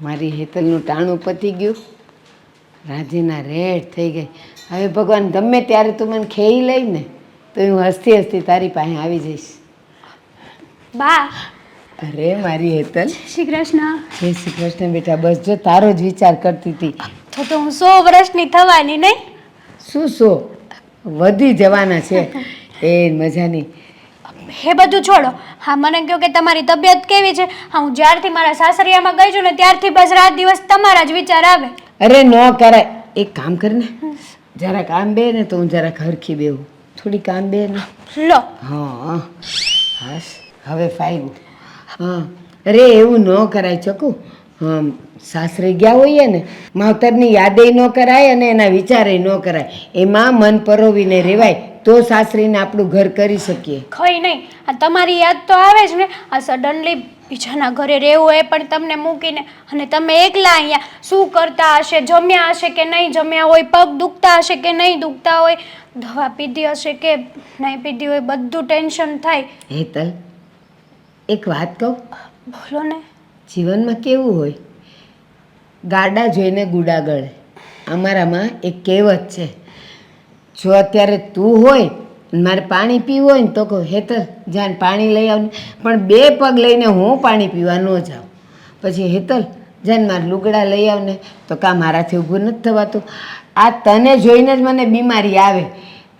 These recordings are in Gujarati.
મારી હેતલનું ટાણું પતી ગયું, રાજીના રેડ થઈ ગઈ. હવે ભગવાન ગમે ત્યારે તું મને ખેઈ લઈ ને તો હું હસતી હસતી તારી પાસે આવી જઈશ. બા. અરે મારી હેતલ. શ્રી કૃષ્ણ. જય શ્રી કૃષ્ણ બેટા. બસ જો તારો જ વિચાર કરતી હતી. તો હું 100 વર્ષની થવાની નહીં? શું વધી જવાના છે એ મજાની. હે બધું છોડો. હા, મને કહો કે તમારી તબિયત કેવી છે? હા, હું જ્યારથી મારા સાસરિયામાં ગઈ છું ને ત્યારથી બસ રાત દિવસ તમારા જ વિચાર આવે. અરે ન કરાય. એક કામ કર ને, જરાક આમ બે ને તો હું જરાક હરખી બેવું. થોડી કામ બે ને. લો. હા બસ હવે ફાઈન. હા, અરે એવું ન કરાય ચકુ. સાસરે ગયા હોઈએ ને માવતરની યાદેય ન કરાય અને એના વિચારેય ન કરાય. એમાં મન પરોવીને રહેવાય તો સાસરીને આપણું ઘર કરી શકીએ. કઈ નહીં, આ તમારી યાદ તો આવે જ ને. આ સડનલી બીજાના ઘરે રહેવું એ પણ તમને મૂકીને, અને તમે એકલા અહીંયા શું કરતા હશે? જમ્યા હશે કે નહીં જમ્યા હોય? પગ દુખતા હશે કે નહીં દુખતા હોય? દવા પીધી હશે કે નહીં પીધી હોય? બધું ટેન્શન થાય. હેતલ, એક વાત કહું? બોલો ને. જીવનમાં કેવું હોય, ગાડા જોઈને ગુડા ગળે. અમારામાં એક કહેવત છે, જો અત્યારે તું હોય મારે પાણી પીવું હોય ને તો કહું હેતલ જાન પાણી લઈ આવ, પણ 2 પગ લઈને હું પાણી પીવા ન જાઉં. પછી હેતલ જાન મારે લુગડા લઈ આવને તો કાં મારાથી ઊભું નથી થવાતું. આ તને જોઈને જ મને બીમારી આવે.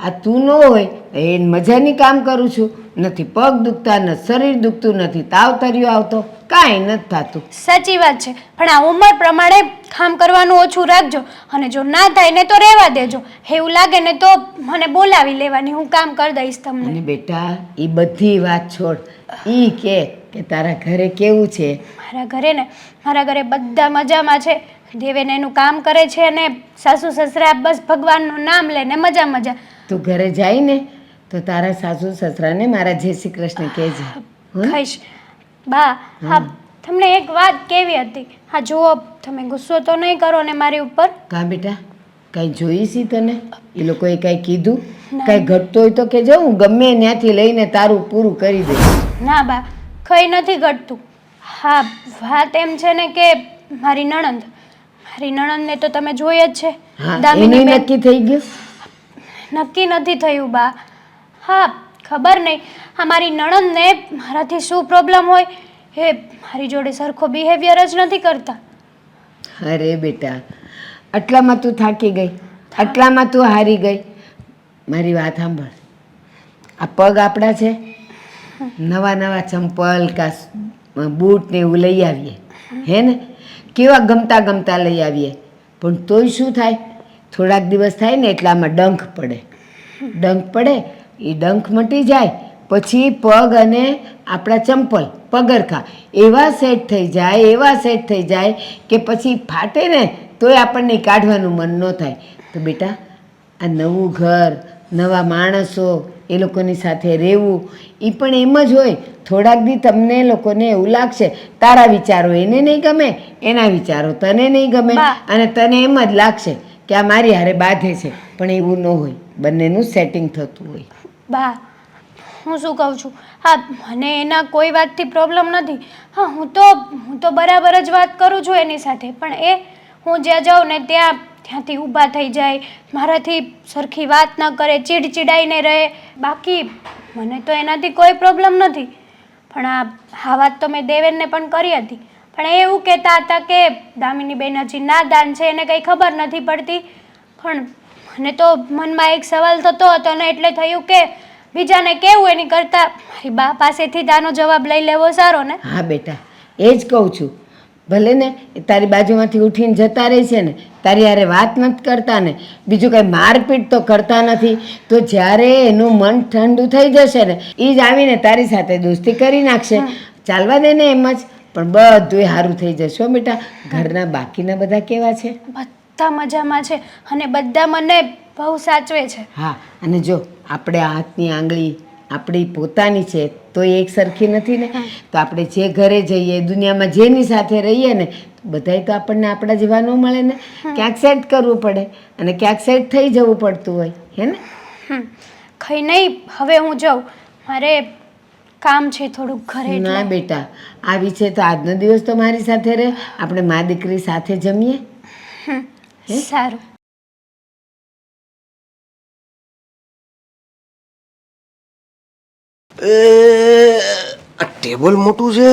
આ તું ન હોય એ મજાની કામ કરું છું, નથી પગ દુખતા, ન શરીર દુખતું, નથી તાવ તર્યો આવતો, કાંઈ નથી થતું. સાચી વાત છે, પણ આ ઉંમર પ્રમાણે કામ કરવાનું ઓછું રાખજો, અને જો ના થાય ને તો રહેવા દેજો. એવું લાગે ને તો મને બોલાવી લેવાની, હું કામ કરી દઈશ તમને. અને બેટા એ બધી વાત છોડ. ઈ કે તારા ઘરે કેવું છે? મારા ઘરે બધા મજામાં છે. દેવેન એનું કામ કરે છે અને સાસુ સસરા બસ ભગવાનનું નામ લઈને મજા. તું ઘરે જાય ને તો તારા સાસુ સસરાને મારા જય શ્રી કૃષ્ણ કહેજે. કહીશ. બા, હા તમને એક વાત કેવી હતી. હા જુઓ, તમે ગુસ્સો તો નહીં કરો ને મારી ઉપર? કાં બેટા, કાંઈ જોઈ છી તને? એ લોકોએ કાંઈ કીધું? કાંઈ ઘટતો હોય તો કે હું ગમે ત્યાંથી લઈને તારું પૂરું કરી દઈશ. ના બા, કંઈ નથી ઘટતું. હા, વાત એમ છે ને કે મારી નણંદને તો તમે જોઈ જ છે. દામિની નક્કી થઈ ગયું? નક્કી નથી થયું બા. હા, ખબર નહીં. હા, મારી નણંદને મારાથી શું પ્રોબ્લેમ હોય એ મારી જોડે સરખો બિહેવિયર જ નથી કરતા. અરે બેટા, આટલામાં તું થાકી ગઈ, આટલામાં તું હારી ગઈ. મારી વાત સાંભળ. આ પગ આપણા છે, નવા ચંપલ કા બૂટ ને એવું લઈ આવીએ, હે ને? કેવા ગમતા લઈ આવીએ, પણ તોય શું થાય? થોડાક દિવસ થાય ને એટલામાં ડંખ પડે. એ ડંખ મટી જાય પછી પગ અને આપણા ચંપલ પગરખા એવા સેટ થઈ જાય કે પછી ફાટે ને તોય આપણને કાઢવાનું મન ન થાય. તો બેટા, આ નવું ઘર, નવા માણસો, એ લોકોની સાથે રહેવું એ પણ એમ જ હોય. થોડાક દી તમને લોકોને એવું લાગશે તારા વિચારો એને નહીં ગમે, એના વિચારો તને નહીં ગમે, અને તને એમ જ લાગશે કે આ મારી હારે બાંધે છે. પણ એવું ન હોય, બંનેનું સેટિંગ થતું હોય. બા, હું શું કહું છું, હા મને એના કોઈ વાતથી પ્રોબ્લેમ નથી. હા, હું તો બરાબર જ વાત કરું છું એની સાથે, પણ હું જ્યાં જાઉં ને ત્યાંથી ઊભા થઈ જાય, મારાથી સરખી વાત ન કરે, ચીડચીડાઈને રહે. બાકી મને તો એનાથી કોઈ પ્રોબ્લેમ નથી. પણ આ વાત તો મેં દેવેનને પણ કરી હતી, પણ એ એવું કહેતા હતા કે દામિની બેન હજી નાદાન છે, એને કંઈ ખબર નથી પડતી. પણ મને તો મનમાં એક સવાલ થતો હતો ને, એટલે થયું કે બીજાને કેવું એની કરતાં મારી બા પાસેથી જ આનો જવાબ લઈ લેવો સારો ને. હા બેટા, એ જ કહું છું. ભલે ને તારી બાજુમાંથી ઉઠીને જતા રહે છે ને, તારી હારે વાત નથી કરતા ને, બીજું કંઈ મારપીટ તો કરતા નથી, તો જ્યારે એનું મન ઠંડુ થઈ જશે ને એ જ આવીને તારી સાથે દોસ્તી કરી નાખશે. ચાલવા દે ને એમ જ, પણ બધું સારું થઈ જશે બેટા. ઘરના બાકીના બધા કેવા છે? બધા મજામાં છે, અને બધા મને બહુ સાચવે છે. હા, અને જો આપણે હાથની આંગળી આપણી પોતાની છે તો એક સરખી નથી ને. તો આપણે જે ઘરે જઈએ, દુનિયામાં જેની સાથે રહીએ ને, બધાય તો આપણને આપણા જેવા ન મળે ને. ક્યાંક સેટ કરવું પડે અને ક્યાંક સેટ થઈ જવું પડતું હોય, હે ને? કંઈ નહીં, હવે હું જાઉં. મારે કામ છે થોડુંક ઘરે ના એટલે બેટા, આવી છે તો આજનો દિવસ તો મારી સાથે રહે, આપણે મા દીકરી સાથે જમીએ. સારું. આ ટેબલ મોટું છે,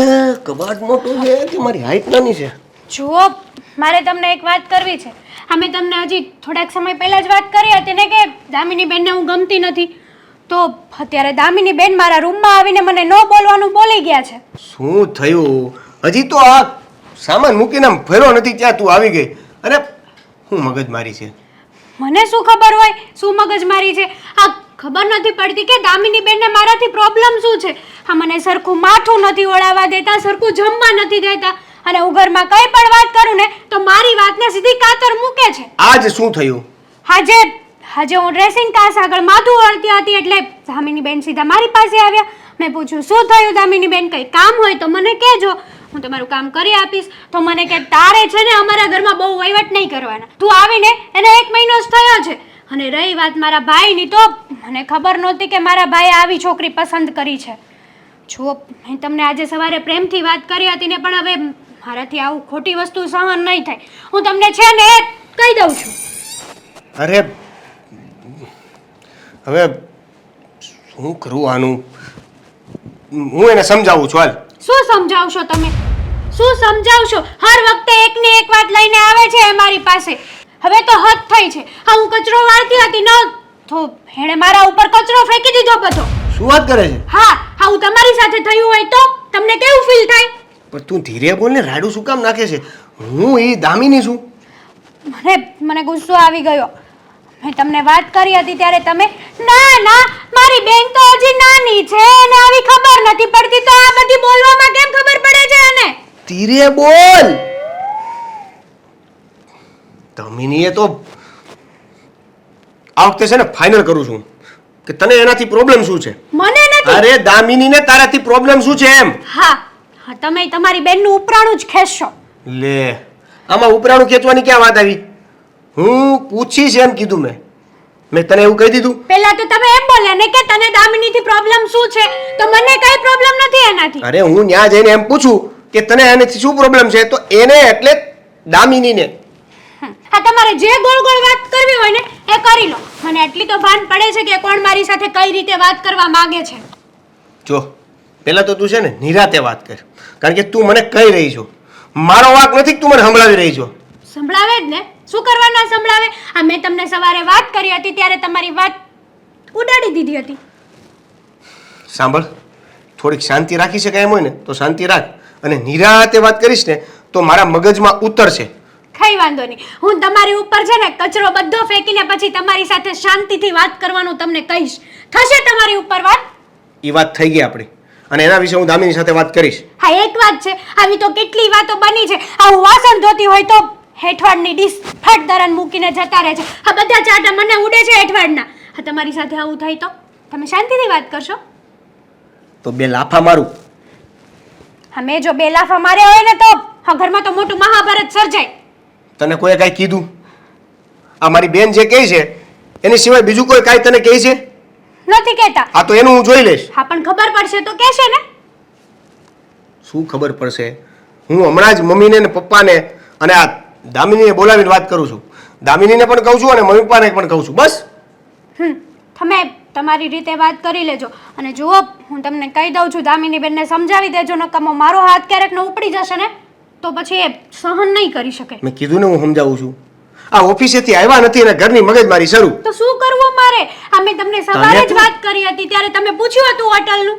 કબાટ મોટું છે કે મારી હાઈટ નાની છે? જુઓ, મારે તમને એક વાત કરવી છે. અમે તમને હજી થોડાક સમય પહેલા જ વાત કરી હતી ને કે દામિની બેનને હું ગમતી નથી. તો અત્યારે દામિની બેન મારા રૂમમાં આવીને મને ન બોલવાનું બોલી ગયા છે. શું થયું? હજી તો આ સામાન મૂકીને આમ ફર્યો નથી ત્યાં તું આવી ગઈ. અરે હું મગજ મારી છે. મને શું ખબર હોય શું મગજમારી છે? આ ખબર નથી પડતી કે દામિની બેનને મારાથી પ્રોબ્લેમ શું છે. હા, મને સરખું માથું નથી ઓળાવવા દેતા, સરખું જમવા નથી દેતા, અને હું ઘરમાં કંઈ પણ વાત કરું ને તો મારી વાતને સીધી કાતર મૂકે છે. આજ શું થયું? આજે હું ડ્રેસિંગ કાચ આગળ માથું ઓળતી હતી એટલે દામિની બેન સીધા મારી પાસે આવ્યા. મેં પૂછ્યું શું થયું દામિની બેન, કંઈ કામ હોય તો મને કહેજો, હું તમારું કામ કરી આપીશ. તો મને કે તારે છે ને અમારા ઘરમાં બહુ વહીવટ નહીં કરવાના, તું આવીને એને 1 મહિનો જ થયો છે. અને રહી વાત મારા ભાઈની, તો મને ખબર નહોતી કે મારા ભાઈએ આવી છોકરી પસંદ કરી છે. જુઓ, મેં તમને આજે સવારે પ્રેમથી વાત કરી હતી ને, પણ હવે મારાથી આવું ખોટી વસ્તુ સહન નહીં થાય. હું તમને છે ને કહી દઉં છું. અરે હવે શું કરું આનું? હું એને સમજાવું છું. હાલ. શું સમજાવશો તમે? શું સમજાવશો? હર વખતે એકની એક વાત લઈને આવે છે એ મારી પાસે. હવે તો હદ થઈ છે. હા, હું કચરો વાળતી હતી ને તો એણે મારા ઉપર કચરો ફેંકી દીધો બધો. શું વાત કરે છે? હા, હું તમારી સાથે થયું હોય તો તમને કેવું ફીલ થાય? પણ તું ધીરે બોલ ને, રાડું શું કામ નાખે છે? હું એ દામિની છું. મને ગુસ્સો આવી ગયો. મેં તમને વાત કરી હતી ત્યારે તમે ના મારી બેન તો હજી નાની છે અને આવી ખબર નથી પડતી, તો આ બધી બોલવામાં કેમ ખબર પડે છે એને? ધીરે બોલ. દામિનીએ તો આ વખતે છે ને ફાઇનલ કરું છું કે તને એનાથી પ્રોબ્લેમ શું છે. મને નથી. અરે દામિનીને તારાથી પ્રોબ્લેમ શું છે એમ? હા, તમે તમારી બેનનું ઉપરાણું જ ખેંચશો. લે, આમાં ઉપરાણું ખેંચવાની ક્યાં વાત આવી? હું પૂછીશ એમ કીધું મેં તને એવું કહી દીધું? પહેલા તો તમે એમ બોલ્યા ને કે તને દામિનીથી પ્રોબ્લેમ શું છે, તો મને કઈ પ્રોબ્લેમ નથી એનાથી. અરે હું ત્યાં જઈને એમ પૂછું કે તને એનાથી શું પ્રોબ્લેમ છે, તો એને એટલે દામિનીને. હા, તમારે જે ગોળ ગોળ વાત કરવી હોય ને એ કરી લો. મને એટલી તો ભાન પડે છે કે કોણ મારી સાથે કઈ રીતે વાત કરવા માંગે છે. જો પહેલા તો તું છે ને નિરાતે વાત કર, કારણ કે તું મને કહી રહી છો, મારો વાંક નથી કે તું મને સંભળાવી રહી છો. સંભળાવે જ ને, શું કરવાના સંભળાવે? આ મેં તમને સવારે વાત કરી હતી ત્યારે તમારી વાત ઉડાડી દીધી હતી. સાંભળ, થોડીક શાંતિ રાખી શકાય એમ હોય ને તો શાંતિ રાખ, અને નિરાતે વાત કરીશ ને તો મારા મગજમાં ઉતરશે. કઈ વાંધો નહીં, હું તમારી ઉપર છે ને કચરો બધો ફેંકીને પછી તમારી સાથે શાંતિથી વાત કરવાનું તમને કહીશ. થશે તમારી ઉપર વાત? એ વાત થઈ ગઈ આપણી, અને એના વિશે હું દામિની સાથે વાત કરીશ. હા, એક વાત છે, આવી તો કેટલી વાતો બની છે. આવું વાસણ ધોતી હોય તો હેઠવાડની ડીશ ફટ દરન મૂકીને જતા રહે છે. આ બધા ચાટા મને ઉડે છે હેઠવાડના. હા, તમારી સાથે આવું થાય તો તમે શાંતિથી વાત કરશો? તો 2 લાફા મારું. હા, મેં જો 2 લાફા માર્યા હોય ને તો હા ઘરમાં તો મોટું મહાભારત સર્જાય. તને કોઈ કાંઈ કીધું? આ મારી બેન જે કહે છે એની સિવાય બીજું કોઈ કાંઈ તને કહે છે? નથી કહેતા. આ તો એનું હું જોઈ લઈશ. હા, પણ ખબર પડશે તો કહેશે ને. શું ખબર પડશે? હું હમણાં જ મમ્મીને ને પપ્પાને અને આ દામિનીને બોલાવીને વાત કરું છું. દામિનીને પણ કહું છું અને મમ્મી પપ્પાને પણ કહું છું. બસ. તમે તમારી રીતે વાત કરી લેજો. અને જુઓ, હું તમને કહી દઉં છું, દામિની બેનને સમજાવી દેજો, નકમો મારો હાથ ક્યારેક ન ઉપડી જશે ને તો પછી એ સહન નહીં કરી શકે. મેં કીધું ને હું સમજાવું છું. આ ઓફિસેથી આવ્યા નથી અને ઘરની મગજમારી શરૂ. તો શું કરવું મારે? આ મેં તમને સવારે જ વાત કરી હતી ત્યારે તમે પૂછ્યું હતું હોટલનું.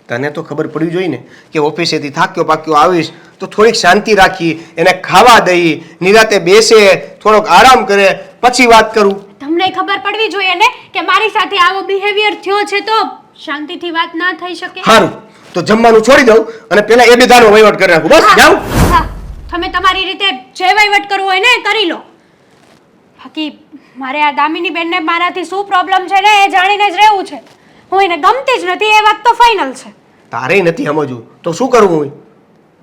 તને તો ખબર પડવી જોઈએ ને કે ઓફિસેથી થાક્યો પાક્યો આવીશ તો થોડીક શાંતિ રાખી, એને ખાવા દઈ, નિરાતે બેસે, થોડોક આરામ કરે, પછી વાત કરું. તમને ખબર પડવી જોઈએ ને કે મારી સાથે આવો બિહેવિયર થયો છે તો શાંતિથી વાત ના થઈ શકે. સારું, તો જમવાનું છોડી દઉં અને પેલા એ બધાનો વહીવટ કરી નાખું. બસ જાઉં. હા, તમે તમારી રીતે જે વહીવટ કરવો હોય ને એ કરી લો. બાકી મારે આ દામિની બેનને મારાથી શું પ્રોબ્લેમ છે ને એ જાણીને જ રહેવું છે. હું એને ગમતી જ નથી, એ વાત તો ફાઇનલ છે. તારે નથી સમજવું તો શું કરવું?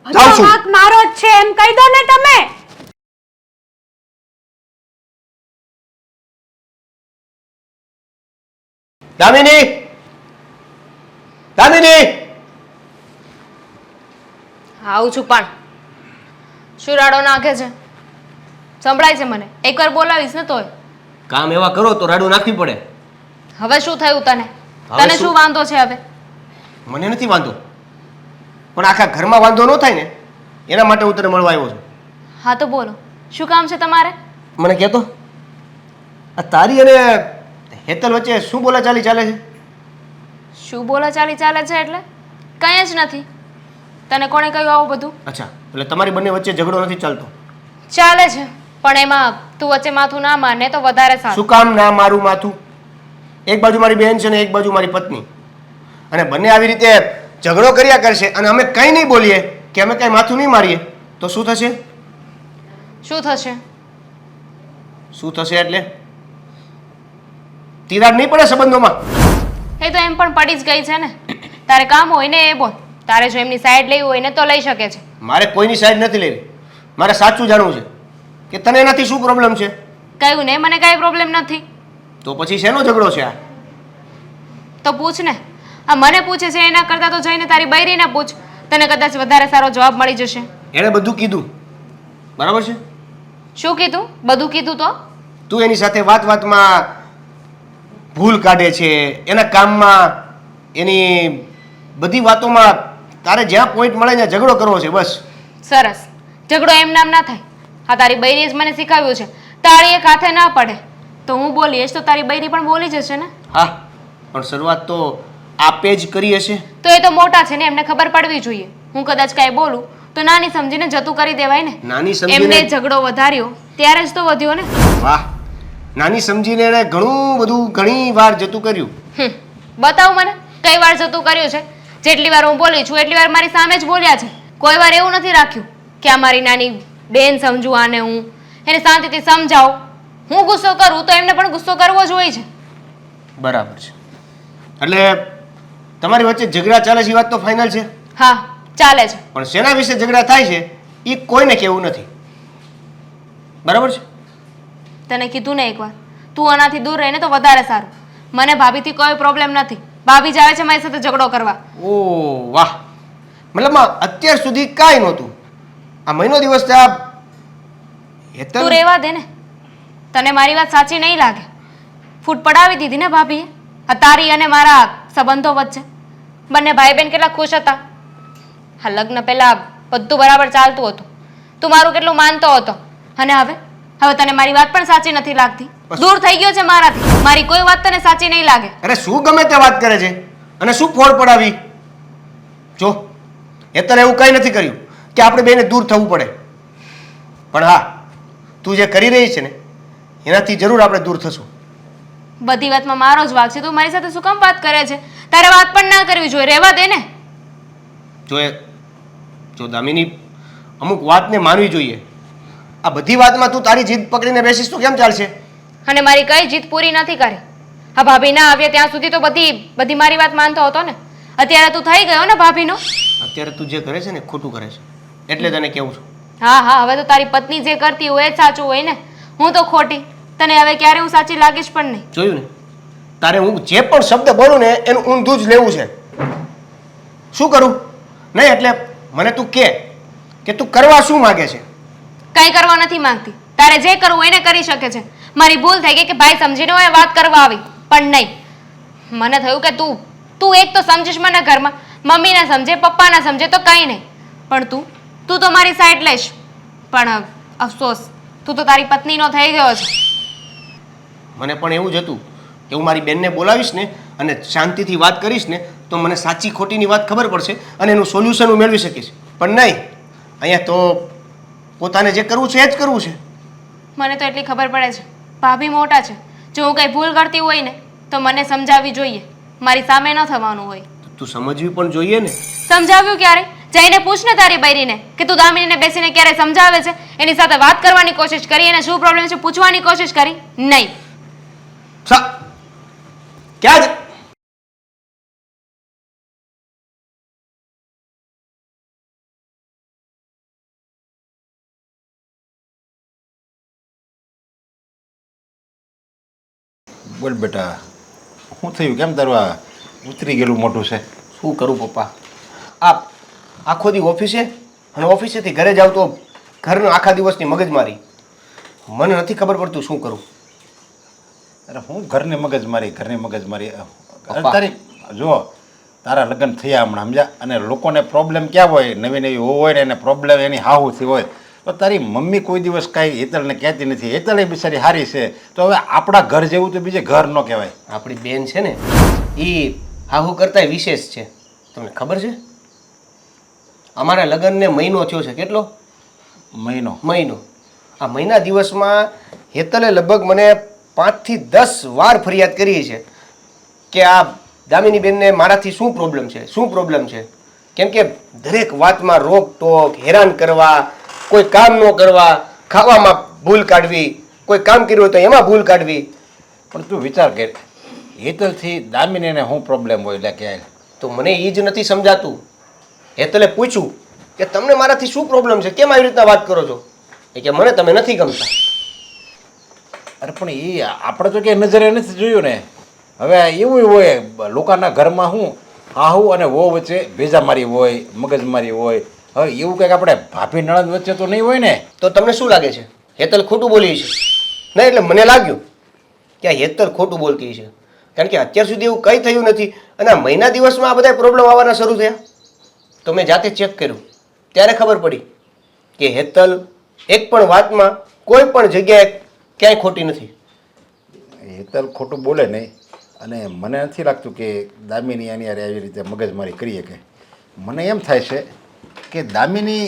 હું બધો જાઉં છું. વાંક મારો જ છે એમ કહી દો ને તમે. દામિની, દામિની, આવું છું પણ શું રાડો નાખે છે? સંભળાય છે મને. એકવાર બોલાવીશ ને તોય. કામ એવા કરો તો રાડું નાખવી પડે. હવે શું થયું તને? હવે તને શું? શું વાંધો છે હવે? મને નથી વાંધો, પણ આખા ઘરમાં વાંધો ન થાય ને એના માટે હું તને મળવા આવ્યો છું. હા તો બોલો, શું કામ છે તમારે? મને કહેતો, આ તારી અને હેતલ વચ્ચે શું બોલાચાલી ચાલે છે? શું બોલાચાલી ચાલે છે એટલે? કંઈ જ નથી. તને કોણે કહ્યું આવું બધું? અચ્છા, એટલે તમારી બંને વચ્ચે ઝઘડો નથી ચાલતો? ચાલે છે, પણ એમાં તું વચ્ચે માથું ના મારને તો વધારે સારું. શું કામ ના મારું માથું? એક બાજુ મારી બહેન છે ને એક બાજુ મારી પત્ની, અને બંને આવી રીતે ઝઘડો કર્યા કરશે અને અમે કંઈ નહીં બોલીએ કે અમે કંઈ માથું નહીં મારીએ તો શું થશે? શું થશે? શું થશે એટલે તિરાડ નહીં પડે સંબંધોમાં? એ તો એમ પણ પડી જ ગઈ છે ને. તારે કામ હોય ને એ બોલ. તારે જો એમની સાઈડ લેવી હોય ને તો લઈ શકે છે. મારે કોઈની સાઈડ નથી લેવી. મારે સાચું જાણવું છે કે તને એનાથી શું પ્રોબ્લેમ છે. કહ્યું ને મને કાંઈ પ્રોબ્લેમ નથી. તો પછી શેનો ઝઘડો છે આ? તો પૂછ ને. આ મને પૂછે છે એના કરતાં તો જઈને તારી બૈરીને પૂછ. તને કદાચ વધારે સારો જવાબ મળી જશે. એણે બધું કીધું, બરાબર છે? શું કીધું? બધું કીધું તો? તું એની સાથે વાત વાતમાં ભૂલ કાઢે છે, એના કામમાં, એની બધી વાતોમાં તારે જ્યાં પોઈન્ટ મળે ત્યાં ઝઘડો કરવો છે બસ. સરસ. ઝઘડો એમ નામ ના થાય. આ તારી બૈરીએ જ મને શીખવ્યું છે. તાળી એક હાથે ના પડે તો હું બોલીશ તો તારી બૈરી પણ બોલી જશે ને. હા, પણ શરૂઆત તો આપે જ કરી હશે. તો એ તો મોટા છે ને, એમને ખબર પડવી જોઈએ. હું કદાચ કાંઈ બોલું તો નાની સમજીને જતું કરી દેવાય ને. નાની એમને સમજીને? ઝઘડો વધાર્યો ત્યારે જ તો વધ્યો ને. વાહ, નાની સમજીને એણે ઘણું બધું ઘણી વાર જતું કર્યું. બતાવ મને કઈ વાર જતું કર્યું છે? જેટલી વાર હું બોલી છું એટલી વાર મારી સામે જ બોલ્યા છે. કોઈ વાર એવું નથી રાખ્યું કે આ મારી નાની બેન સમજુ આને, હું એને શાંતિથી સમજાવું. હું ગુસ્સો કરું તો એમને પણ ગુસ્સો કરવો જ હોય છે. બરાબર છે. એટલે તમારી વચ્ચે ઝઘડા ચાલે છે એ વાત તો ફાઇનલ છે? હા, ચાલે છે. પણ શેના વિશે ઝઘડા થાય છે એ કોઈને કહેવું નથી, બરાબર છે? તને કીધું ને એકવાર, તું આનાથી દૂર રહીને તો વધારે સારું. મને ભાભીથી કોઈ પ્રોબ્લેમ નથી. ભાભી જ આવે છે મારી સાથે ઝઘડો કરવા. ઓ વાહ, મતલબ અત્યાર સુધી કાંઈ નહોતું, આ મહિનો દિવસ આ હેતલ. તું રહેવા દે ને. તને મારી વાત સાચી નહીં લાગે. ફૂટ પડાવી દીધી ને ભાભીએ આ તારી અને મારા સંબંધો વચ્ચે. બંને ભાઈ બહેન કેટલા ખુશ હતા. હા, લગ્ન પહેલા બધું બરાબર ચાલતું હતું. તું મારું કેટલું માનતો હતો. અને હવે હવે તને મારી વાત પણ સાચી નથી લાગતી. દૂર થઈ ગયો છે મારાથી. મારી કોઈ વાત તને સાચી નહીં લાગે. અરે શું ગમે તે વાત કરે છે અને શું ફોડ પડાવી? જો હેતલ એવું કંઈ નથી કર્યું કે આપણે બેને દૂર થવું પડે, પણ હા, તું જે કરી રહી છે ને એનાથી જરૂર આપણે દૂર થશું. બધી વાતમાં મારો જ વાગ છે. તું મારી સાથે શું કામ વાત કરે છે? તારે વાત પણ ના કરવી જોઈએ. રહેવા દે ને. જો દામિની, અમુક વાતને માનવી જોઈએ. આ બધી વાતમાં તું તારી જીદ પકડીને બેસીશ તો કેમ ચાલશે? અને મારી કઈ જીત પૂરી નથી કરી. આ ભાભી ના આવ્યા ત્યાં સુધી તો બધી મારી વાત માનતો હતો ને. અત્યારે તું થઈ ગયો ને ભાભીનો. અત્યારે તું જે કરે છે ને ખોટું કરે છે, એટલે તને કેવું છું. હા હા, હવે તો તારી પત્ની જે કરતી હોય એ જ સાચું હોય ને. હું તો ખોટી. તને હવે ક્યારે હું સાચી લાગીશ પણ નહીં. જોયું ને, તારે હું જે પણ શબ્દ બોલું ને એનું ઊંધું જ લેવું છે. શું કરું? નહીં એટલે મને તું કે તું કરવા શું માગે છે? કંઈ કરવા નથી માંગતી. તારે જે કરવું હોય એને કરી શકે છે. મારી ભૂલ થઈ ગઈ કે ભાઈ સમજીને હોય વાત કરવા આવી, પણ નહીં. મને થયું કે તું એક તો સમજીશ મને ઘરમાં, મમ્મીને સમજે, પપ્પાને સમજે તો કંઈ નહીં, પણ તું તો મારી સાઈડ લઈશ. પણ અફસોસ, તું તો તારી પત્નીનો થઈ ગયો છે. મને પણ એવું જ હતું કે હું મારી બેનને બોલાવીશ ને અને શાંતિથી વાત કરીશ ને તો મને સાચી ખોટીની વાત ખબર પડશે અને એનું સોલ્યુશન હું મેળવી શકીશ. પણ નહીં, અહીંયા તો પોતાને જે કરવું છે એ જ કરવું છે. મને તો એટલી ખબર પડે છે, ભાભી મોટા છે. જો હું કંઈ ભૂલ કરતી હોય ને તો મને સમજાવવી જોઈએ. મારી સામે ન થવાનું હોય. તું સમજવી પણ જોઈએ ને. સમજાવ્યું ક્યારે? જઈને પૂછ ને તારી બૈરીને કે તું દામિનીને બેસીને ક્યારે સમજાવે છે. એની સાથે વાત કરવાની કોશિશ કરી, એને શું પ્રોબ્લેમ છે પૂછવાની કોશિશ કરી? નહીં. ક્યાં જ બોલ બેટા, શું થયું? કેમ તારું આ ઉતરી ગયેલું મોટું છે? શું કરું પપ્પા, આ આખો દી ઓફિસે અને ઓફિસેથી ઘરે જાઉં તો ઘરનો આખા દિવસની મગજમારી. મને નથી ખબર પડતું શું કરું. અરે હું ઘરની મગજમારી પપ્પા. તારી જો તારા લગ્ન થયા હમણાં સમજ્યા, અને લોકોને પ્રોબ્લેમ ક્યાં હોય, નવી નવી હોય ને એને પ્રોબ્લેમ એની હાહુથી હોય. તો તારી મમ્મી કોઈ દિવસ કાંઈ હેતલને કહેતી નથી. હેતલ એ બિચારી હારી છે. તો હવે આપણા ઘર જેવું તો બીજે ઘર ન કહેવાય. આપણી બેન છે ને એ હાહુ કરતાંય વિશેષ છે. તમને ખબર છે? અમારા લગ્નને મહિનો થયો છે. કેટલો? મહિનો. આ મહિના દિવસમાં હેતલે લગભગ મને 5 થી 10 વાર ફરિયાદ કરી છે કે આ દામિની બેનને મારાથી શું પ્રોબ્લેમ છે. કેમ કે દરેક વાતમાં રોકટોક, હેરાન કરવા, કોઈ કામ ન કરવા, ખાવામાં ભૂલ કાઢવી, કોઈ કામ કર્યું હોય તો એમાં ભૂલ કાઢવી. પણ તું વિચાર કર, હેતલથી દામિનીને શું પ્રોબ્લેમ હોય? એટલે કે તો મને એ જ નથી સમજાતું. હેતલે પૂછ્યું કે તમને મારાથી શું પ્રોબ્લેમ છે, કેમ આવી રીતના વાત કરો છો? એ કે મને તમે નથી ગમતા. અરે પણ એ આપણે તો કે નજરે નથી જોયું ને. હવે એવું હોય લોકોના ઘરમાં શું હાહુ અને વહુ વચ્ચે ભેજામારી હોય, મગજમારી હોય. હવે એવું કંઈક આપણે ભાભી નણંદ વચ્ચે તો નહીં હોય ને. તો તમને શું લાગે છે હેતલ ખોટું બોલી છે? નહીં, એટલે મને લાગ્યું કે આ હેતલ ખોટું બોલતી છે. કારણ કે અત્યાર સુધી એવું કંઈ થયું નથી અને આ મહિના દિવસમાં આ બધા પ્રોબ્લેમ આવવાના શરૂ થયા. તો મેં જાતે ચેક કર્યું ત્યારે ખબર પડી કે હેતલ એક પણ વાતમાં કોઈ પણ જગ્યાએ ક્યાંય ખોટી નથી. હેતલ ખોટું બોલે નહીં. અને મને નથી લાગતું કે દામિની આની યારે આવી રીતે મગજમારી કરી શકે. મને એમ થાય છે કે દામિની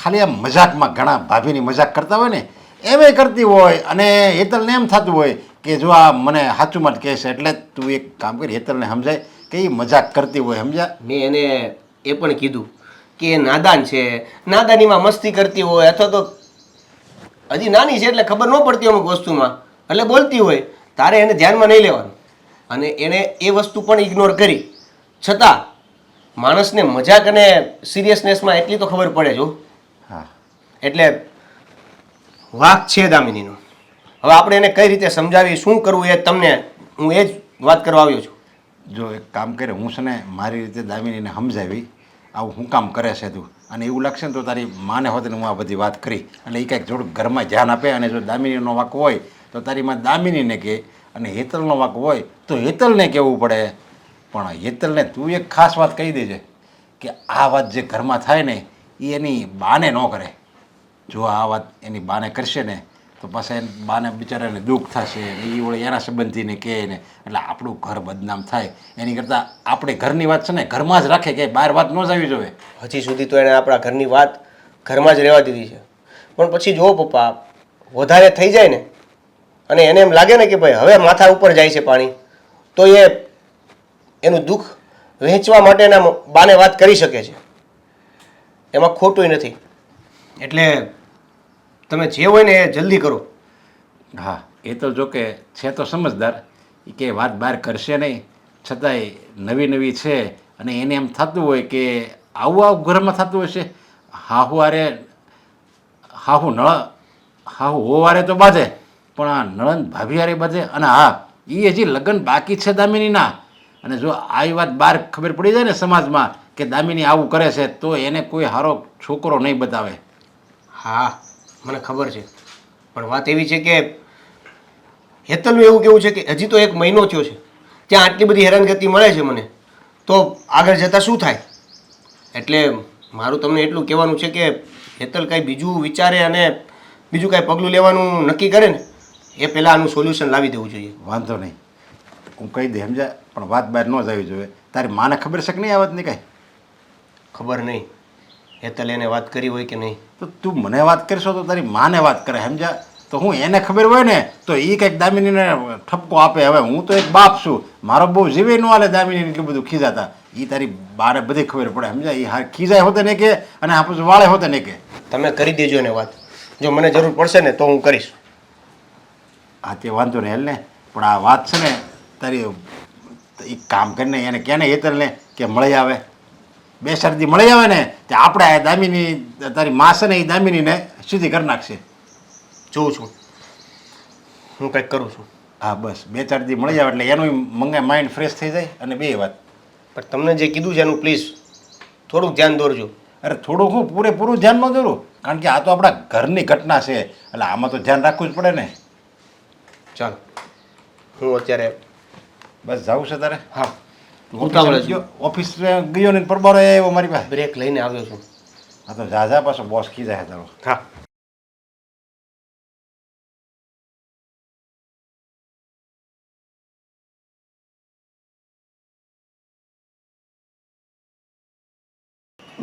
ખાલી આમ મજાકમાં ઘણા ભાભીની મજાક કરતા હોય ને એમ કરતી હોય, અને હેતલને એમ થતું હોય કે જો આ મને સાચું જ કહે છે. એટલે તું એક કામ કરી, હેતલને સમજાય કે એ મજાક કરતી હોય. સમજ્યા? મેં એને એ પણ કીધું કે એ નાદાન છે, નાદાનીમાં મસ્તી કરતી હોય, અથવા તો હજી નાની છે એટલે ખબર ન પડતી અમુક વસ્તુમાં, એટલે બોલતી હોય. તારે એને ધ્યાનમાં નહીં લેવાનું. અને એણે એ વસ્તુ પણ ઇગ્નોર કરી. છતાં માણસને મજાક અને સિરિયસનેસમાં એટલી તો ખબર પડે જો. હા, એટલે વાંક છે દામિનીનો. હવે આપણે એને કઈ રીતે સમજાવી, શું કરવું, એ તમને હું એ જ વાત કરવા આવ્યો છું. જો એક કામ કરે, હું છે ને મારી રીતે દામિનીને સમજાવી આવું શું કામ કરે છે તું, અને એવું લાગશે ને તો તારી માને હોત ને હું આ બધી વાત કરી એટલે એ કાંઈક થોડુંક ઘરમાં ધ્યાન આપે. અને જો દામિનીનો વાંક હોય તો તારી માં દામિનીને કહે, અને હેતલનો વાંક હોય તો હેતલને કહેવું પડે. પણ હેતલને તું એક ખાસ વાત કહી દેજે કે આ વાત જે ઘરમાં થાય ને એ એની બાને ન કરે. જો આ વાત એની બાને કરશે ને તો પાછા એને બાને બિચારાને દુઃખ થશે, એ વળે એના સંબંધીને કહે ને, એટલે આપણું ઘર બદનામ થાય. એની કરતાં આપણે ઘરની વાત છે ને ઘરમાં જ રાખે, કે બહાર વાત ન જવી જોઈએ. હજી સુધી તો એણે આપણા ઘરની વાત ઘરમાં જ રહેવા દીધી છે. પણ પછી જુઓ પપ્પા, વધારે થઈ જાય ને અને એને એમ લાગે ને કે ભાઈ હવે માથા ઉપર જાય છે પાણી, તો એ એનું દુઃખ વહેંચવા માટે એના બાને વાત કરી શકે છે. એમાં ખોટું નથી. એટલે તમે જે હોય ને એ જલ્દી કરો. હા, એ તો જો કે છે તો સમજદાર, એ કે વાત બહાર કરશે નહીં. છતાંય નવી નવી છે અને એને એમ થતું હોય કે આવું ઘરમાં થતું હશે. હાહુ હોવારે તો બાંધે, પણ આ નણંદ ભાભી હારે બાંધે. અને હા, એ હજી લગ્ન બાકી છે દામિનીના. અને જો આવી વાત બહાર ખબર પડી જાય ને સમાજમાં કે દામિની આવું કરે છે તો એને કોઈ સારો છોકરો નહીં બતાવે. હા, મને ખબર છે. પણ વાત એવી છે કે હેતલનું એવું કેવું છે કે હજી તો 1 મહિનો થયો છે, ત્યાં આટલી બધી હેરાનગતિ મળે છે મને, તો આગળ જતાં શું થાય? એટલે મારું તમને એટલું કહેવાનું છે કે હેતલ કાંઈ બીજું વિચારે અને બીજું કાંઈ પગલું લેવાનું નક્કી કરે ને એ પહેલાં આનું સોલ્યુશન લાવી દેવું જોઈએ. વાંધો નહીં, હું કહી દે સમજા, પણ વાત બહાર ન જવી જોઈએ. તારી માને ખબર છે કે નહીં આ વાતની કાંઈ? ખબર નહીં હેતલ એને વાત કરી હોય કે નહીં. તો તું મને વાત કરશો તો તારી માને વાત કરે સમજા. તો હું એને ખબર હોય ને તો એ કંઈક દામિનીને ઠપકો આપે. હવે હું તો એક બાપ છું, મારો બહુ જીવે ન હાલે દામિનીને એટલું બધું ખીજાતા. એ તારી બારે બધી ખબર પડે સમજા. એ હાર ખીજાય હોતે ને કે, અને આ પછી વાળે હોતે ને કે. તમે કરી દેજો એને વાત. જો મને જરૂર પડશે ને તો હું કરીશ. હા, તે વાંધો નહીં. હેલ ને, પણ આ વાત છે ને તારી એક કામ કરીને એને કહે ને હેતલને કે મળી આવે, 2 શરદી મળી આવે ને તે આપણે દામિની તારી માં છે ને એ દામિનીને સીધી કરી નાખશે. જોઉં છું, હું કંઈક કરું છું. હા બસ, 2-4 દી મળી આવે એટલે એનું માઇન્ડ ફ્રેશ થઈ જાય. અને બે વાત, પણ તમને જે કીધું છે એનું પ્લીઝ થોડુંક ધ્યાન દોરજો. અરે થોડું હું પૂરેપૂરું ધ્યાનમાં દોરું, કારણ કે આ તો આપણા ઘરની ઘટના છે, એટલે આમાં તો ધ્યાન રાખવું જ પડે ને. ચાલ હું અત્યારે બસ જવું છે તારે? હા ઓફિસ ગયો, ઓફિસ ગયો ને પરબારો આવ્યો મારી પાસે. બ્રેક લઈને આવ્યો છું. હા તો જા પાછો બોસ કી જાય તારો. હા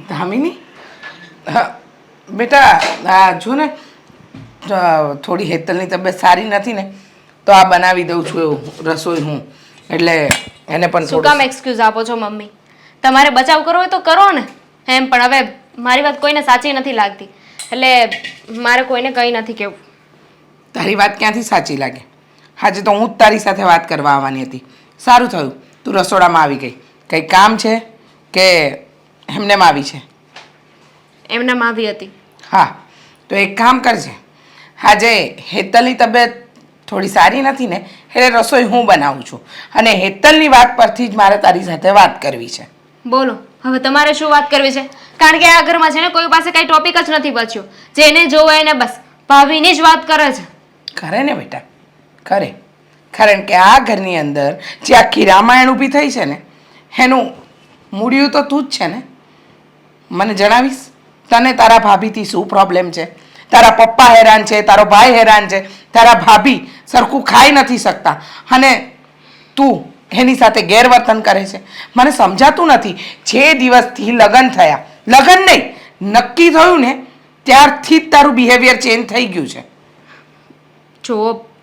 ધામિની, હા બેટા, આ જો ને થોડી હેતલની તબિયત સારી નથી ને, તો આ બનાવી દઉં છું એવું રસોઈ હું, એટલે એને પણ શું કામ એક્સક્યુઝ આપો છો મમ્મી? તમારે બચાવ કરવો હોય તો કરો ને એમ, પણ હવે મારી વાત કોઈને સાચી નથી લાગતી, એટલે મારે કોઈને કંઈ નથી કહેવું. તારી વાત ક્યાંથી સાચી લાગે? આજે તો હું જ તારી સાથે વાત કરવા આવવાની હતી. સારું થયું તું રસોડામાં આવી ગઈ. કંઈ કામ છે કે એમનેમ આવી છે? એમનામ આવી હતી. હા તો એક કામ કરજે, આજે હેતલની તબિયત થોડી સારી નથી ને, એટલે રસોઈ હું બનાવું છું, અને હેતલની વાત પરથી જ મારે તારી સાથે વાત કરવી છે. બોલો હવે તમારે શું વાત કરવી છે? કારણ કે આ ઘરમાં છે ને કોઈ પાસે કઈ ટોપિક જ નથી બચ્યો. જેને જોવે એને બસ ભાભીની જ વાત કરે છે. ખરે ને બેટા, ખરે. કારણ કે આ ઘરની અંદર જે આખી રામાયણ ઊભી થઈ છે ને, એનું મૂળિયું તો તું જ છે ને. મને જણાવીશ તને તારા ભાભીથી શું પ્રોબ્લેમ છે? તારા પપ્પા હેરાન છે, તારો ભાઈ હેરાન છે, તારા ભાભી સરખું ખાઈ નથી શકતા, અને તું એની સાથે ગેરવર્તન કરે છે. મને સમજાતું નથી. જે દિવસથી લગ્ન થયા, લગ્ન નહીં નક્કી થયું ને, ત્યારથી જ તારું બિહેવિયર ચેન્જ થઈ ગયું છે. જો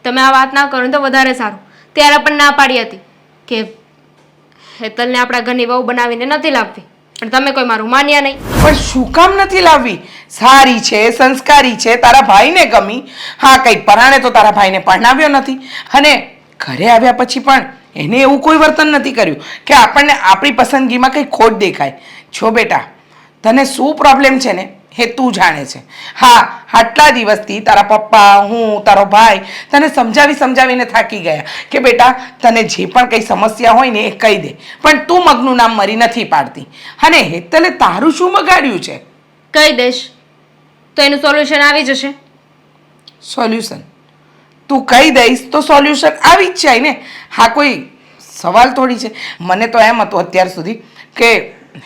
તમે આ વાત ના કરો ને તો વધારે સારું. ત્યારે પણ ના પાડી હતી કે હેતલને આપણા ઘરની વહુ બનાવીને નથી લાવવી, પણ તમે કોઈ મારું માન્યા નહીં. પણ શું કામ નથી લાવવી? સારી છે, સંસ્કારી છે, તારા ભાઈને ગમી. હા, કંઈ પરાણે તો તારા ભાઈને પરણાવ્યો નથી, અને ઘરે આવ્યા પછી પણ એને એવું કોઈ વર્તન નથી કર્યું કે આપણને આપણી પસંદગીમાં કંઈ ખોટ દેખાય. જો બેટા, તને શું પ્રોબ્લેમ છે ને એ તું જાણે છે. હા, આટલા દિવસથી તારા પપ્પા, હું, તારો ભાઈ તને સમજાવીને થાકી ગયા કે બેટા તને જે પણ કંઈ સમસ્યા હોય ને એ કહી દે, પણ તું મગનું નામ મરી નથી પાડતી. અને હેતલે તારું શું બગાડ્યું છે? કહી દઈશ તો એનું સોલ્યુશન આવી જશે. સોલ્યુશન? તું કહી દઈશ તો સોલ્યુશન આવી જ જાય ને. હા, કોઈ સવાલ થોડી છે. મને તો એમ હતું અત્યાર સુધી કે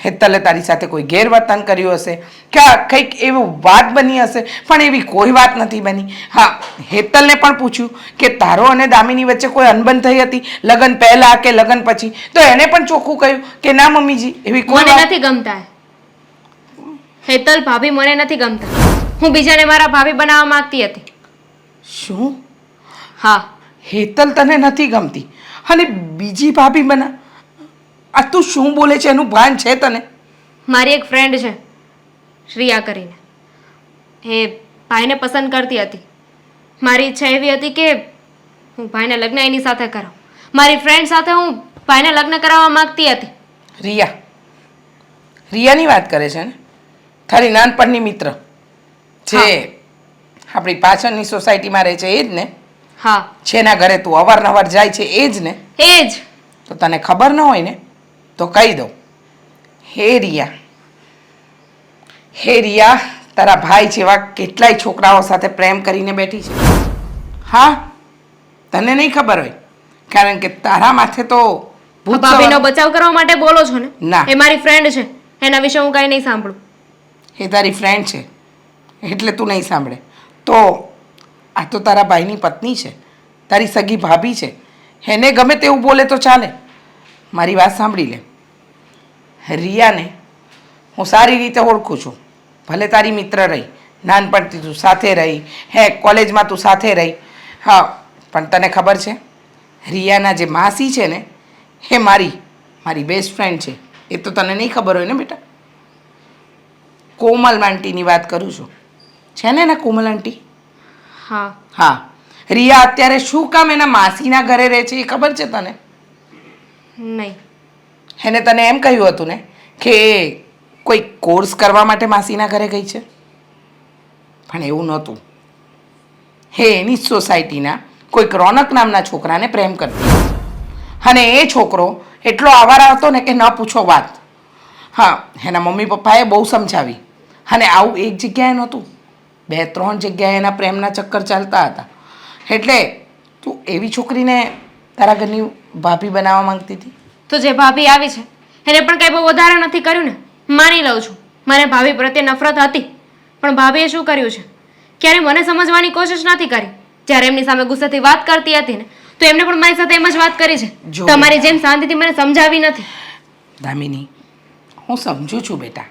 હેતલે તારી સાથે કોઈ ગેરવર્તન કર્યું હશે, કે કંઈક એવું વાત બની હશે, પણ એવી કોઈ વાત નથી બની. હા, હેતલને પણ પૂછ્યું કે તારો અને દામિની વચ્ચે કોઈ અનબન થઈ હતી લગ્ન પહેલા કે લગ્ન પછી, તો એને પણ ચોખ્ખું કહ્યું કે ના મમ્મીજી એવી કોઈ મને વાત નથી ગમતા હેતલ ભાભી, મને નથી ગમતા. હું બીજાને મારા ભાભી બનાવવા માંગતી હતી. શું? હા, હેતલ તને નથી ગમતી અને બીજી ભાભી બના? આ તું શું બોલે છે એનું ભાન છે તને? મારી એક ફ્રેન્ડ છે શ્રિયા કરીને, એ ભાઈને પસંદ કરતી હતી. મારી ઈચ્છા એવી હતી કે હું ભાઈને લગ્ન એની સાથે કરાવું. મારી ફ્રેન્ડ સાથે હું ભાઈને લગ્ન કરાવવા માંગતી હતી. રિયાની વાત કરે છે ને? તારી નાનપણની મિત્ર જે આપણી પાછળની સોસાયટીમાં રહે છે એ જ ને? હા, જેના ઘરે તું અવારનવાર જાય છે એ જ ને? એ જ. તો તને ખબર ન હોય ને તો કહી દઉં. હે રિયા, તારા ભાઈ જેવા કેટલાય છોકરાઓ સાથે પ્રેમ કરીને બેઠી છે. હા, તને નહીં ખબર હોય, કારણ કે તારા માથે તો ભૂત ભાભીનો બચાવ કરવા માટે બોલો છો ને? ના. એ મારી ફ્રેન્ડ છે, એના વિશે હું કઈ નહીં સાંભળું. એ તારી ફ્રેન્ડ છે એટલે તું નહીં સાંભળે. તો આ તો તારા ભાઈની પત્ની છે, તારી સગી ભાભી છે. એને ગમે તેવું બોલે તો ચાલે. મારી વાત સાંભળી લે. રિયાને હું સારી રીતે ઓળખું છું. ભલે તારી મિત્ર રહી, નાનપણથી તું સાથે રહી, કોલેજમાં તું સાથે રહી. હા, પણ તને ખબર છે રિયાના જે માસી છે ને એ મારી બેસ્ટ ફ્રેન્ડ છે. એ તો તને નહીં ખબર હોય ને બેટા? કોમલ આંટીની વાત કરું છું. છે ને એના કોમલ આંટી? હા. હા, રિયા અત્યારે શું કામ એના માસીના ઘરે રહે છે એ ખબર છે તને? નહીં. એને તને એમ કહ્યું હતું ને કે કોઈ કોર્સ કરવા માટે માસીના ઘરે ગઈ છે, પણ એવું નહોતું. એની જ સોસાયટીના કોઈક રોનક નામના છોકરાને પ્રેમ કરતી હતી, અને એ છોકરો એટલો આવારા હતો ને કે ન પૂછો વાત. હા એના મમ્મી પપ્પાએ બહુ સમજાવી અને આવું એક જગ્યાએ નહોતું, 2-3 જગ્યાએ એના પ્રેમના ચક્કર ચાલતા હતા. એટલે તું એવી છોકરીને તારા ઘરની ભાભી બનાવવા માંગતી હતી? તો જે ભાભી આવી છે એને પણ કંઈ બહુ વધારે નથી કર્યું ને. માની લઉં છું મને ભાભી પ્રત્યે નફરત હતી, પણ ભાભીએ શું કર્યું છે? ક્યારે મને સમજવાની કોશિશ નથી કરી. જ્યારે એમની સામે ગુસ્સાથી વાત કરતી હતી ને તો એમને પણ મારી સાથે એમ જ વાત કરી છે. જો તમારી જેમ શાંતિથી મને સમજાવી નથી. દામિની, હું સમજુ છું બેટા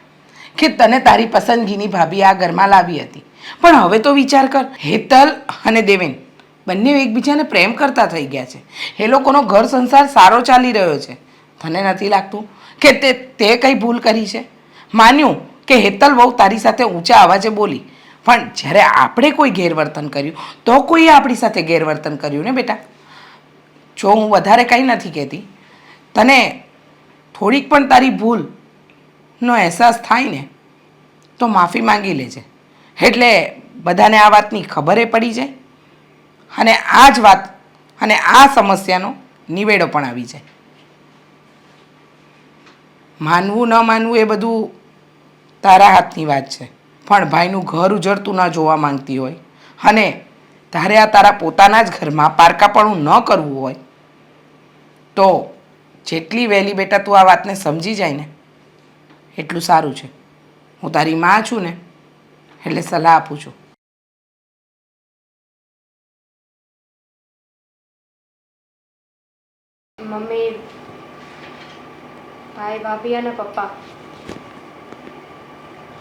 કે તને તારી પસંદગીની ભાભી આ ઘરમાં લાવી હતી, પણ હવે તો વિચાર કર, હેતલ અને દેવેન બંને એકબીજાને પ્રેમ કરતા થઈ ગયા છે. એ લોકોનો ઘર સંસાર સારો ચાલી રહ્યો છે. તને નથી લાગતું કે તે કંઈ ભૂલ કરી છે? માન્યું કે હેતલ બહુ તારી સાથે ઊંચા અવાજે બોલી, પણ જ્યારે આપણે કોઈ ગેરવર્તન કર્યું તો કોઈએ આપણી સાથે ગેરવર્તન કર્યું ને બેટા. જો હું વધારે કંઈ નથી કહેતી, તને થોડીક પણ તારી ભૂલનો અહેસાસ થાય ને તો માફી માંગી લેજે, એટલે બધાને આ વાતની ખબરે પડી જાય અને આ જ વાત અને આ સમસ્યાનો નિવેડો પણ આવી જાય. માનવું ન માનવું એ બધું તારા હાથની વાત છે, પણ ભાઈનું ઘર ઉજળતું ન જોવા માંગતી હોય અને તારે આ તારા પોતાના જ ઘરમાં પારકાપણું ન કરવું હોય તો જેટલી વહેલી બેટા તું આ વાતને સમજી જાય ને એટલું સારું છે. હું તારી માં છું ને એટલે સલાહ આપું છું. મમ્મી, ભાઈ, ભાભી અને પપ્પા,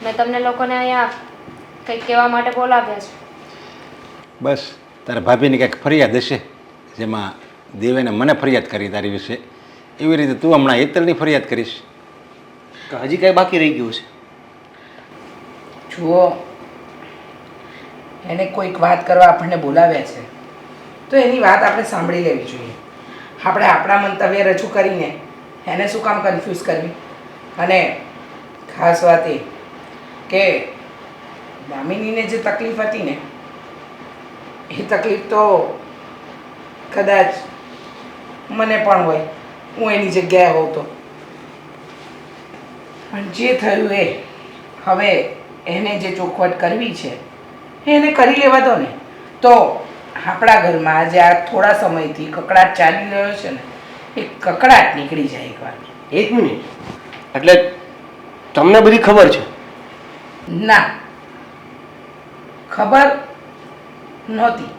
મેં તમને લોકોને અહીંયા કંઈક કહેવા માટે બોલાવ્યા છે. બસ તારા ભાભીની કંઈક ફરિયાદ હશે, જેમાં દેવેને મને ફરિયાદ કરી તારી વિશે, એવી રીતે તું હમણાં હેતલની ફરિયાદ કરીશ. કે હજી કાંઈ બાકી રહી ગયું છે? જુઓ, એને કોઈક વાત કરવા આપણને બોલાવ્યા છે તો એની વાત આપણે સાંભળી લેવી જોઈએ. આપણે આપણા મંતવ્ય રજૂ કરીને એને શું કામ કન્ફ્યુઝ કરવી? અને ખાસ વાત એ કે દામિનીને જે તકલીફ હતી ને એ તકલીફ તો કદાચ મને પણ હોય, હું એની જગ્યાએ હોઉં તો. પણ જે થયું એ હવે એને જે ચોખવટ કરવી છે એને કરી લેવા દો ને. તો આપણા ઘરમાં આજે આ થોડા સમયથી કકડાટ ચાલી રહ્યો છે ને એ કકડાટ નીકળી જાય એકવાર. 1 મિનિટ, એટલે તમને બધી ખબર છે? ના, ખબર નહોતી,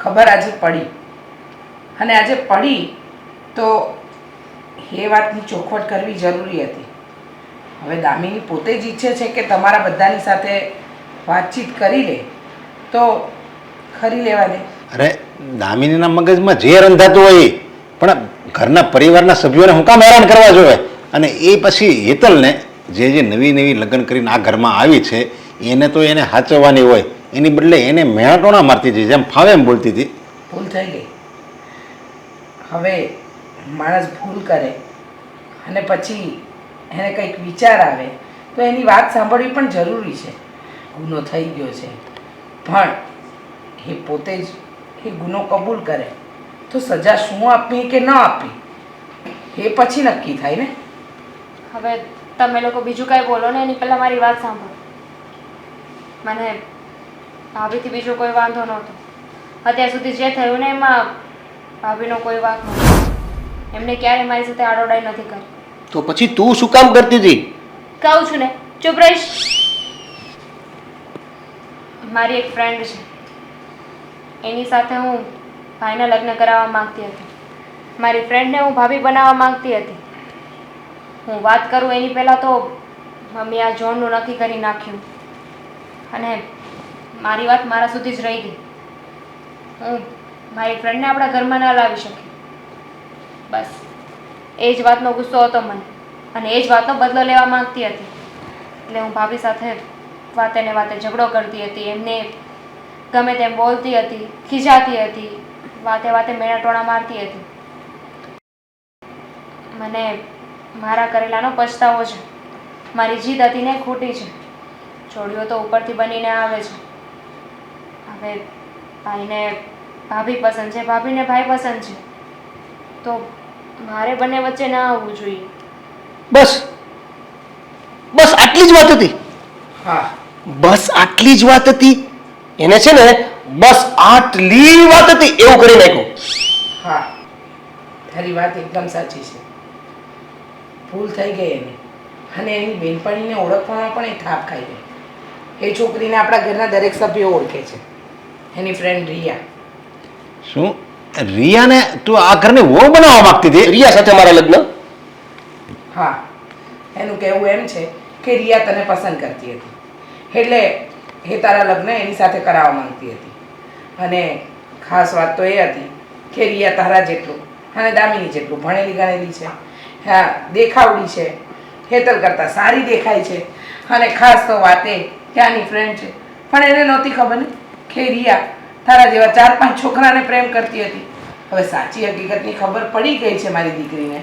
ખબર આજે પડી અને આજે પડી તો એ વાતની ચોખવટ કરવી જરૂરી હતી. હવે દામિની પોતે જ ઈચ્છે છે કે તમારા બધાની સાથે વાતચીત કરી લે તો ખરી લેવા દે. અરે દામિનીના મગજમાં જે રંધાતું હોય એ, પણ ઘરના પરિવારના સભ્યોને હું કામ હેરાન કરવા જોઈએ? અને એ પછી હેતલને જે નવી લગ્ન કરીને આ ઘરમાં આવી છે એને તો એને સાચવવાની હોય, એની બદલે એને મેણાટોણા મારતી હતી, જેમ ફાવે એમ બોલતી હતી. ભૂલ થઈ ગઈ. હવે માણસ ભૂલ કરે અને પછી એને કંઈક વિચાર આવે તો એની વાત સાંભળવી પણ જરૂરી છે. ગુનો થઈ ગયો છે પણ એ પોતે જ એ ગુનો કબૂલ કરે તો સજા શું આપવી કે ન આપવી એ પછી નક્કી થાય ને. હવે તમે લોકો બીજું કાંઈ બોલો ને એની પહેલાં મારી વાત સાંભળો. મને ભાભીથી બીજો કોઈ વાંધો નહોતો. અત્યાર સુધી જે થયું ને એમાં ભાભીનો કોઈ વાંક નહોતો. એમને ક્યારેય મારી સાથે આડોડાઈ નથી કરી. તો પછી તું શું કામ કરતી હતી? કહું છું ને, ચૂપ રહીશ. મારી એક ફ્રેન્ડ છે, એની સાથે હું ભાઈના લગ્ન કરાવવા માંગતી હતી. મારી ફ્રેન્ડને હું ભાભી બનાવવા માંગતી હતી. હું વાત કરું એની પહેલાં તો મમ્મી આ જોનનું નક્કી કરી નાખ્યું અને મારી વાત મારા સુધી જ રહી ગઈ. હું મારી ફ્રેન્ડને આપણા ઘરમાં ના લાવી શકી. બસ એ જ વાતનો ગુસ્સો હતો મને અને એ જ વાતનો બદલો લેવા માંગતી હતી. એટલે હું ભાભી સાથે વાતે ને વાતે ઝઘડો કરતી હતી, એમને ગમે તેમ બોલતી હતી, ખીજાતી હતી, વાતે વાતે મેણાટોણા મારતી હતી. મને મારા કરેલાનો પછતાવો છે. મારી જીદ હતી ને ખોટી છે. છોડીઓ તો ઉપરથી બનીને આવે છે. હવે ભાઈને ભાભી પસંદ છે, ભાભીને ભાઈ પસંદ છે, તો મારે બંને વચ્ચે ના આવવું જોઈએ. બસ આટલી જ વાત હતી? હા બસ આટલી જ વાત હતી? એને છે ને બસ આટલી વાત હતી એવું કરી નાખ્યું. હા તારી વાત એકદમ સાચી છે. ભૂલ થઈ ગઈ એને, અને એની બેનપણીને ઓળખવામાં પણ એ થાપ ખાઈ ગઈ. એ છોકરીને આપણા ઘરના દરેક સભ્યો ઓળખે છે, એની ફ્રેન્ડ રિયા. શું રિયાને તું આ ઘરની વહુ બનાવવા માંગતી હતી? રિયા સાથે મારા લગ્ન? હા એનું કહેવું એમ છે કે રિયા તને પસંદ કરતી હતી, એટલે એ તારા લગ્ન એની સાથે કરાવવા માંગતી હતી. અને ખાસ વાત તો એ હતી કે રિયા તારા જેટલું અને દામિની જેટલું ભણેલી ગણેલી છે. હા દેખાવડી છે, હેતલ કરતાં સારી દેખાય છે. અને ખાસ તો વાત એ કે આની ફ્રેન્ડ છે. પણ એને નહોતી ખબર ને કે રિયા તારા જેવા 4-5 છોકરાને પ્રેમ કરતી હતી. હવે સાચી હકીકતની ખબર પડી ગઈ છે મારી દીકરીને,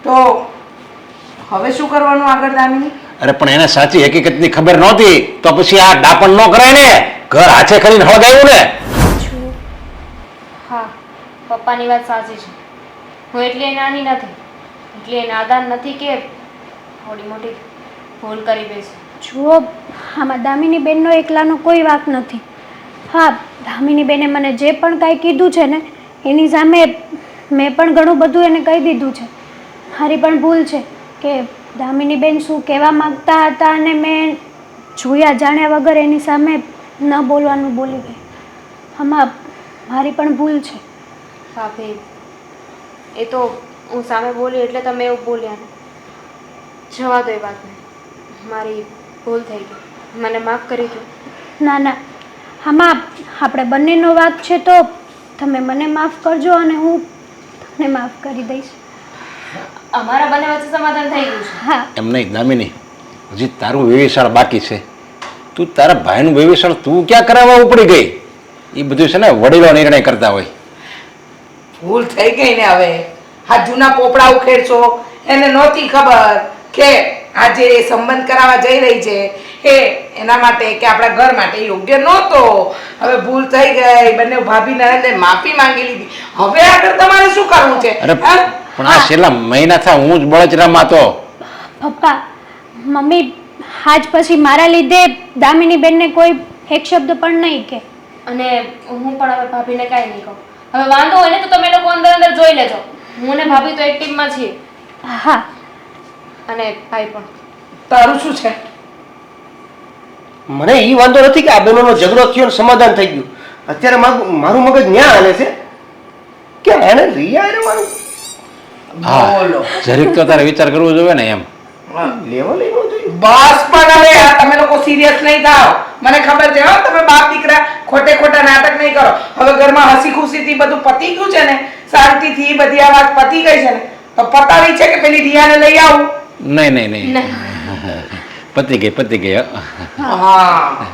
તો હવે શું કરવાનું આગળ દામિની? અરે પણ એને સાચી હકીકતની ખબર નહોતી તો પછી આ ડાપણ ન કરાય ને. ઘર હાથે કરીને હળગાવ્યું ને. છું. હા, પપ્પાની વાત સાચી છે. હું એટલી નાની નથી, એટલી નાદાન નથી કે થોડી મોટી ભૂલ કરી બેસું. જુઓ, આમાં દામિની બેનનો એકલાનો કોઈ વાંક નથી. હા, દામિની બેને મને જે પણ કાંઈ કીધું છે ને એની સામે મેં પણ ઘણું બધું એને કહી દીધું છે. મારી પણ ભૂલ છે કે દામિની બેન શું કહેવા માગતા હતા અને મેં જોયા જાણ્યા વગર એની સામે ન બોલવાનું બોલી ગઈ. આમાં મારી પણ ભૂલ છે. ભાભી, એ તો હું સામે બોલી એટલે તમે એવું બોલ્યા ને. જવા દો એ વાતને. મારી ભૂલ થઈ ગઈ, મને માફ કરી દો. ના ના, આમાં આપણે બંનેનો વાંક છે તો તમે મને માફ કરજો અને હું તમને માફ કરી દઈશ. અમારા બંને વચ્ચે સમાધાન થઈ ગયું છે. હા, એમ નહીં દામિની, હજી તારું વેવિશાળ બાકી છે. તું તારા ભાઈનું વેવિશાળ તું ક્યાં કરાવવા ઉપડી ગઈ? એ બધું છે ને વડીલો નિર્ણય કરતા હોય. ભૂલ થઈ ગઈ ને હવે. આ જૂના પોપડા ઉખેડશો, એને નહોતી ખબર કે આજે એ સંબંધ કરાવવા જઈ રહી છે એ એના માટે કે આપણા ઘર માટે યોગ્ય નહોતો. હવે ભૂલ થઈ ગઈ, બંને ભાભી નણંદે માફી માંગી લીધી. હવે આગળ તમારે શું કરવું છે? અરે હા? પણ આ છેલ્લા મહિના થા હું જ બળજરામાં હતો. પપ્પા મમ્મી આજ પછી મારા લીધે દામિની બેનને કોઈ એક શબ્દ પણ નહીં કે. અને હું પણ હવે ભાભીને કાંઈ નહીં કહું. હવે વાંધો હોય ને તો તમે લોકો અંદર અંદર જોઈ લેજો. હું ને ભાભી તો એક ટીમમાં છીએ. હા, અને ભાઈ પણ. તારું શું છે? મને એ વાંધો નથી કે આ બહેનોનો ઝઘડો થયો ને સમાધાન થઈ ગયું. અત્યારે મારું મગજ ન્યા હાલે છે કે એને રિયા એને મારું હા, બોલો. જરીક તો તારે વિચાર કરવો જોઈએ ને એમ. લેવલ એનું જોયું. બસ પણ હવે આ તમે લોકો સિરિયસ નહીં થાઓ. મને ખબર છે હો તમે બાપ દીકરા ખોટે ખોટા નાટક નહીં કરો. હવે ઘરમાં હસી ખુશીથી બધું પતી ગયું છે ને, શાંતિથી બધી આ વાત પતી ગઈ છે ને, તો પતાવી છે કે પેલી રિયાને લઈ આવું? નહીં નહીં નહીં પતી ગઈ હો. હા